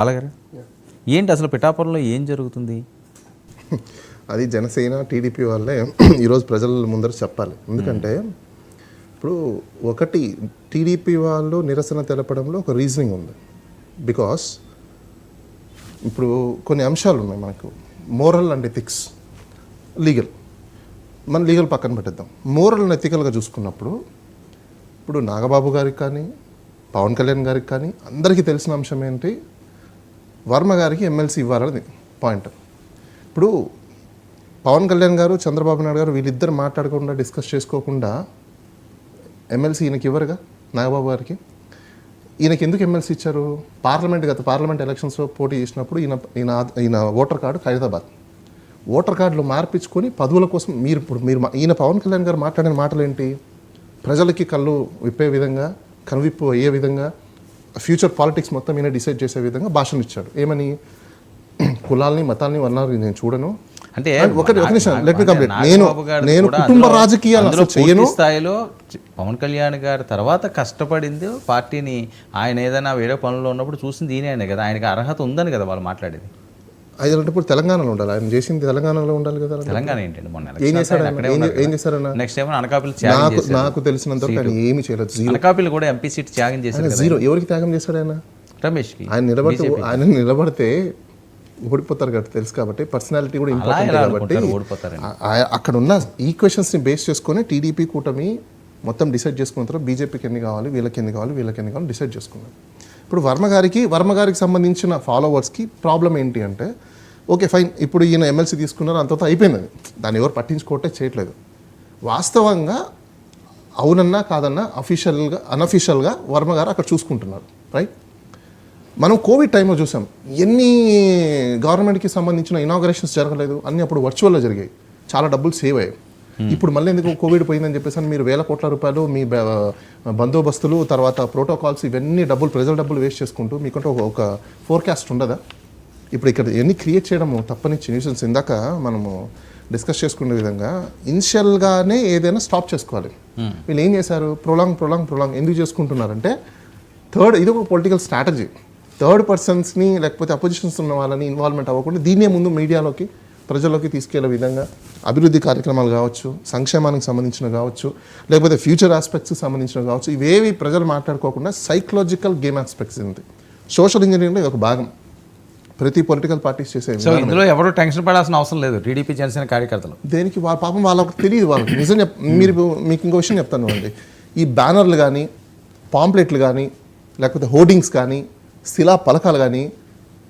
అలాగే ఏంటి అసలు పిఠాపురంలో ఏం జరుగుతుంది? అది జనసేన టీడీపీ వాళ్ళే ఈరోజు ప్రజల ముందర చెప్పాలి. ఎందుకంటే ఇప్పుడు ఒకటి టీడీపీ వాళ్ళు నిరసన తెలపడంలో ఒక రీజనింగ్ ఉంది. బికాస్ ఇప్పుడు కొన్ని అంశాలు ఉన్నాయి మనకు, మోరల్ అండ్ ఎథిక్స్, లీగల్. మన లీగల్ పక్కన పెట్టేద్దాం. మోరల్ అండ్ ఎథికల్గా చూసుకున్నప్పుడు ఇప్పుడు నాగబాబు గారికి కానీ పవన్ కళ్యాణ్ గారికి కానీ అందరికీ తెలిసిన అంశం ఏంటి, వర్మ గారికి ఎమ్మెల్సీ ఇవ్వాలని పాయింట్. ఇప్పుడు పవన్ కళ్యాణ్ గారు చంద్రబాబు నాయుడు గారు వీళ్ళిద్దరు మాట్లాడకుండా డిస్కస్ చేసుకోకుండా ఎమ్మెల్సీ ఈయనకి ఇవ్వరుగా, నాగబాబు గారికి. ఈయనకి ఎందుకు ఎమ్మెల్సీ ఇచ్చారు? పార్లమెంట్ ఎలక్షన్స్లో పోటీ చేసినప్పుడు ఈయన ఓటర్ కార్డు ఖైరతాబాద్, ఓటర్ కార్డులో మార్పించుకొని పదవుల కోసం మీరు ఈయన పవన్ కళ్యాణ్ గారు మాట్లాడిన మాటలు ఏంటి, ప్రజలకి కళ్ళు విప్పే విధంగా, కనువిప్పు అయ్యే విధంగా, ఫ్యూచర్ పాలిటిక్స్ మొత్తం ఈయన డిసైడ్ చేసే విధంగా భాషణ ఇచ్చాడు. ఏమని, కులాల్ని మతాల్ని వర్ణాలని నేను చూడను అంటే నేను కుటుంబ రాజకీయాలు చేయను. స్థాయిలో పవన్ కళ్యాణ్ గారి తర్వాత కష్టపడింది పార్టీని, ఆయన ఏదైనా వేరే పనుల్లో ఉన్నప్పుడు చూసింది ఈయనే కదా, ఆయనకి అర్హత ఉందని కదా వాళ్ళు మాట్లాడేది. అది ఇప్పుడు తెలంగాణలో ఉండాలి, ఆయన చేసింది తెలంగాణలో ఉండాలి కదా. తెలంగాణ ఏంటండి, మొన్న ఏం చేశారన్న నెక్స్ట్ టైం అనకాపల్లి నాకు తెలిసినంత వరకు ఆయన ఏమి చేయలేదు. అనకాపల్లి కూడా ఎంపీ సీట్ త్యాగం చేశారు. జీరో. ఎవరికి త్యాగం చేశాడు ఆయన? రమేష్కి. ఆయన నిలబడితే ఓడిపోతారు కాబట్టి తెలుసు, కాబట్టి పర్సనాలిటీ కూడా ఇంపార్టెంట్ కాబట్టి అక్కడ ఉన్న ఈక్వేషన్స్ని బేస్ చేసుకొని టీడీపీ కూటమి మొత్తం డిసైడ్ చేసుకున్న తర్వాత బీజేపీకి ఎన్ని కావాలి, వీళ్ళకి ఎన్ని కావాలి డిసైడ్ చేసుకున్నారు. ఇప్పుడు వర్మ గారికి సంబంధించిన ఫాలోవర్స్కి ప్రాబ్లం ఏంటి అంటే, ఓకే ఫైన్, ఇప్పుడు ఈయన ఎమ్మెల్సీ తీసుకున్నారు, అంతతో అయిపోయింది, దాన్ని ఎవరు పట్టించుకోవటే చేయట్లేదు. వాస్తవంగా అవునన్నా కాదన్నా అనఫీషియల్గా వర్మ గారు అక్కడ చూసుకుంటున్నారు, రైట్. మనం కోవిడ్ టైంలో చూసాం, ఎన్ని గవర్నమెంట్కి సంబంధించిన ఇనాగరేషన్స్ జరగలేదు, అన్నీ అప్పుడు వర్చువల్లో జరిగాయి, చాలా డబ్బులు సేవ్ అయ్యాయి. ఇప్పుడు మళ్ళీ ఎందుకు కోవిడ్ పోయిందని చెప్పేసి మీరు వేల కోట్ల రూపాయలు మీ బందోబస్తులు, తర్వాత ప్రోటోకాల్స్, ఇవన్నీ ప్రజల డబ్బులు వేస్ట్ చేసుకుంటూ మీకంటే ఒక ఫోర్కాస్ట్ ఉండదా? ఇప్పుడు ఇక్కడ ఎన్ని క్రియేట్ చేయడము తప్పని న్యూసెన్స్. ఇందాక మనము డిస్కస్ చేసుకునే విధంగా ఇనిషియల్గానే ఏదైనా స్టాప్ చేసుకోవాలి. వీళ్ళు ఏం చేశారు, ప్రొలాంగ్ ఎందుకు చేసుకుంటున్నారంటే ఇది ఒక పొలిటికల్ స్ట్రాటజీ. థర్డ్ పర్సన్స్ని లేకపోతే అపోజిషన్స్ ఉన్న వాళ్ళని ఇన్వాల్వ్మెంట్ అవ్వకుండా దీన్నే ముందు మీడియాలోకి, ప్రజల్లోకి తీసుకెళ్లే విధంగా అభివృద్ధి కార్యక్రమాలు కావచ్చు, సంక్షేమానికి సంబంధించిన కావచ్చు, లేకపోతే ఫ్యూచర్ ఆస్పెక్ట్స్కి సంబంధించిన కావచ్చు, ఇవేవి ప్రజలు మాట్లాడుకోకుండా సైకలాజికల్ గేమ్ ఆస్పెక్ట్స్ ఉంది. సోషల్ ఇంజనీరింగ్లో ఒక భాగం ప్రతి పొలిటికల్ పార్టీస్ చేసే. సో ఇందులో ఎవరు టెన్షన్ పడాల్సిన అవసరం లేదు టీడీపీ జనసేన కార్యకర్తలు. దేనికి పాపం వాళ్ళకి తెలియదు. వాళ్ళకి నిజం మీకు ఇంకో విషయం చెప్తాను అండి, ఈ బ్యానర్లు కానీ, పాంప్లెట్లు కానీ, లేకపోతే హోర్డింగ్స్ కానీ, శిలా పలకాలు కానీ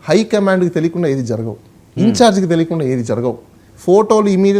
హైకమాండ్కి తెలియకుండా ఏది జరగవు, ఇన్ఛార్జ్కి తెలియకుండా ఏది జరగవు. ఫోటోలు, ఇమేజెస్